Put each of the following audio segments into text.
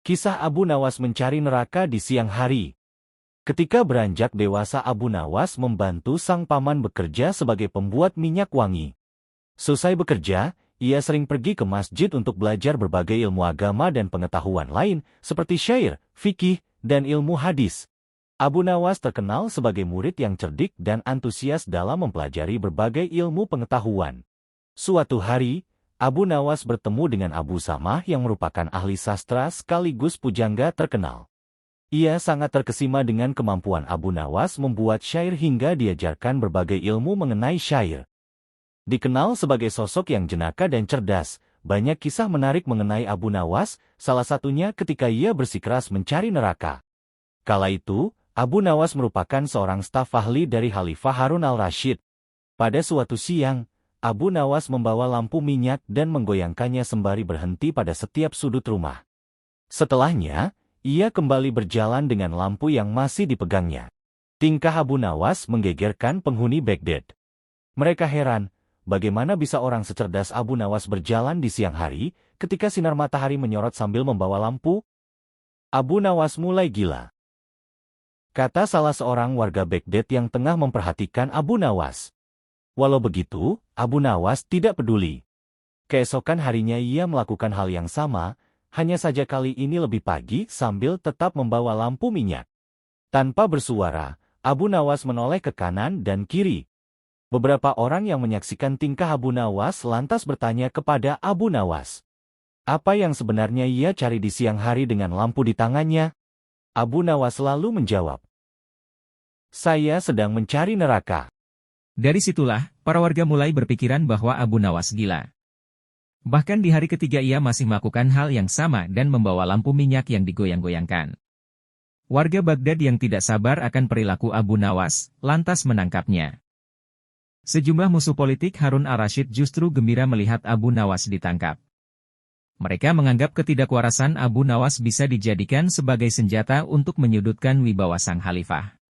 Kisah Abu Nawas mencari neraka di siang hari. Ketika beranjak dewasa, Abu Nawas membantu sang paman bekerja sebagai pembuat minyak wangi. Selesai bekerja, ia sering pergi ke masjid untuk belajar berbagai ilmu agama dan pengetahuan lain, seperti syair, fikih, dan ilmu hadis. Abu Nawas terkenal sebagai murid yang cerdik dan antusias dalam mempelajari berbagai ilmu pengetahuan. Suatu hari, Abu Nawas bertemu dengan Abu Samah yang merupakan ahli sastra sekaligus pujangga terkenal. Ia sangat terkesima dengan kemampuan Abu Nawas membuat syair hingga diajarkan berbagai ilmu mengenai syair. Dikenal sebagai sosok yang jenaka dan cerdas, banyak kisah menarik mengenai Abu Nawas, salah satunya ketika ia bersikeras mencari neraka. Kala itu, Abu Nawas merupakan seorang staf ahli dari Khalifah Harun al-Rasyid. Pada suatu siang, Abu Nawas membawa lampu minyak dan menggoyangkannya sembari berhenti pada setiap sudut rumah. Setelahnya, ia kembali berjalan dengan lampu yang masih dipegangnya. Tingkah Abu Nawas menggegerkan penghuni Baghdad. Mereka heran, bagaimana bisa orang secerdas Abu Nawas berjalan di siang hari ketika sinar matahari menyorot sambil membawa lampu? Abu Nawas mulai gila, kata salah seorang warga Baghdad yang tengah memperhatikan Abu Nawas. Walau begitu, Abu Nawas tidak peduli. Keesokan harinya ia melakukan hal yang sama, hanya saja kali ini lebih pagi sambil tetap membawa lampu minyak. Tanpa bersuara, Abu Nawas menoleh ke kanan dan kiri. Beberapa orang yang menyaksikan tingkah Abu Nawas lantas bertanya kepada Abu Nawas, apa yang sebenarnya ia cari di siang hari dengan lampu di tangannya? Abu Nawas lalu menjawab, saya sedang mencari neraka. Dari situlah, para warga mulai berpikiran bahwa Abu Nawas gila. Bahkan di hari ketiga ia masih melakukan hal yang sama dan membawa lampu minyak yang digoyang-goyangkan. Warga Baghdad yang tidak sabar akan perilaku Abu Nawas, lantas menangkapnya. Sejumlah musuh politik Harun al-Rasyid justru gembira melihat Abu Nawas ditangkap. Mereka menganggap ketidakwarasan Abu Nawas bisa dijadikan sebagai senjata untuk menyudutkan wibawa sang khalifah.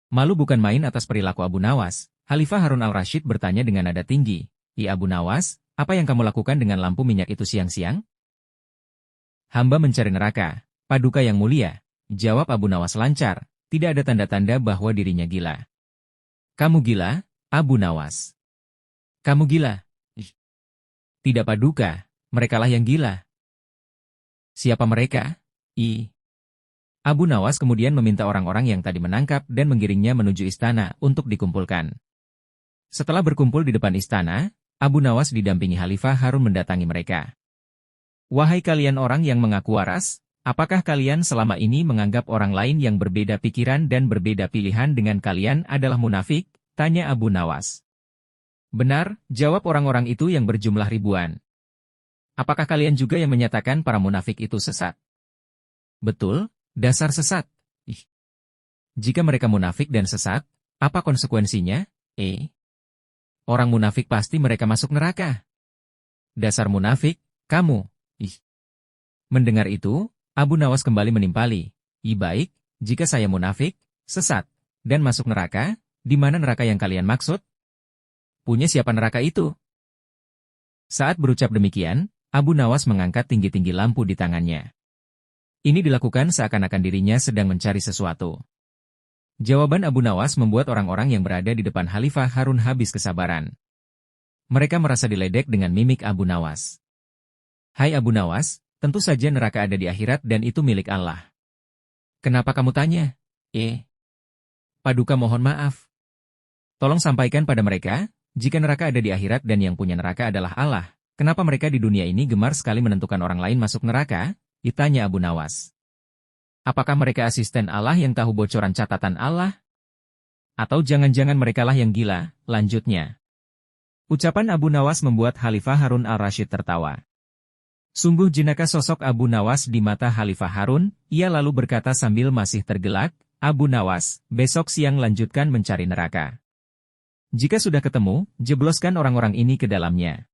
Malu bukan main atas perilaku Abu Nawas, Khalifah Harun al-Rasyid bertanya dengan nada tinggi, "Ya Abu Nawas, apa yang kamu lakukan dengan lampu minyak itu siang-siang?" "Hamba mencari neraka, Paduka yang mulia," jawab Abu Nawas lancar, tidak ada tanda-tanda bahwa dirinya gila. "Kamu gila, Abu Nawas? Kamu gila?" "Tidak Paduka, merekalah yang gila." "Siapa mereka?" Abu Nawas kemudian meminta orang-orang yang tadi menangkap dan menggiringnya menuju istana untuk dikumpulkan. Setelah berkumpul di depan istana, Abu Nawas didampingi Khalifah Harun mendatangi mereka. "Wahai kalian orang yang mengaku waras, apakah kalian selama ini menganggap orang lain yang berbeda pikiran dan berbeda pilihan dengan kalian adalah munafik?" tanya Abu Nawas. "Benar," jawab orang-orang itu yang berjumlah ribuan. "Apakah kalian juga yang menyatakan para munafik itu sesat?" "Betul, dasar sesat." "Jika mereka munafik dan sesat, apa konsekuensinya?" "Orang munafik pasti mereka masuk neraka." "Dasar munafik, kamu." Mendengar itu, Abu Nawas kembali menimpali, "Baik, jika saya munafik, sesat, dan masuk neraka, di mana neraka yang kalian maksud? Punya siapa neraka itu?" Saat berucap demikian, Abu Nawas mengangkat tinggi-tinggi lampu di tangannya. Ini dilakukan seakan-akan dirinya sedang mencari sesuatu. Jawaban Abu Nawas membuat orang-orang yang berada di depan Khalifah Harun habis kesabaran. Mereka merasa diledek dengan mimik Abu Nawas. "Hai Abu Nawas, tentu saja neraka ada di akhirat dan itu milik Allah. Kenapa kamu tanya?" "Paduka mohon maaf. Tolong sampaikan pada mereka, jika neraka ada di akhirat dan yang punya neraka adalah Allah, kenapa mereka di dunia ini gemar sekali menentukan orang lain masuk neraka?" ditanya Abu Nawas. "Apakah mereka asisten Allah yang tahu bocoran catatan Allah? Atau jangan-jangan merekalah yang gila?" lanjutnya. Ucapan Abu Nawas membuat Khalifah Harun al-Rasyid tertawa. Sungguh jenaka sosok Abu Nawas di mata Khalifah Harun, ia lalu berkata sambil masih tergelak, "Abu Nawas, besok siang lanjutkan mencari neraka. Jika sudah ketemu, jebloskan orang-orang ini ke dalamnya."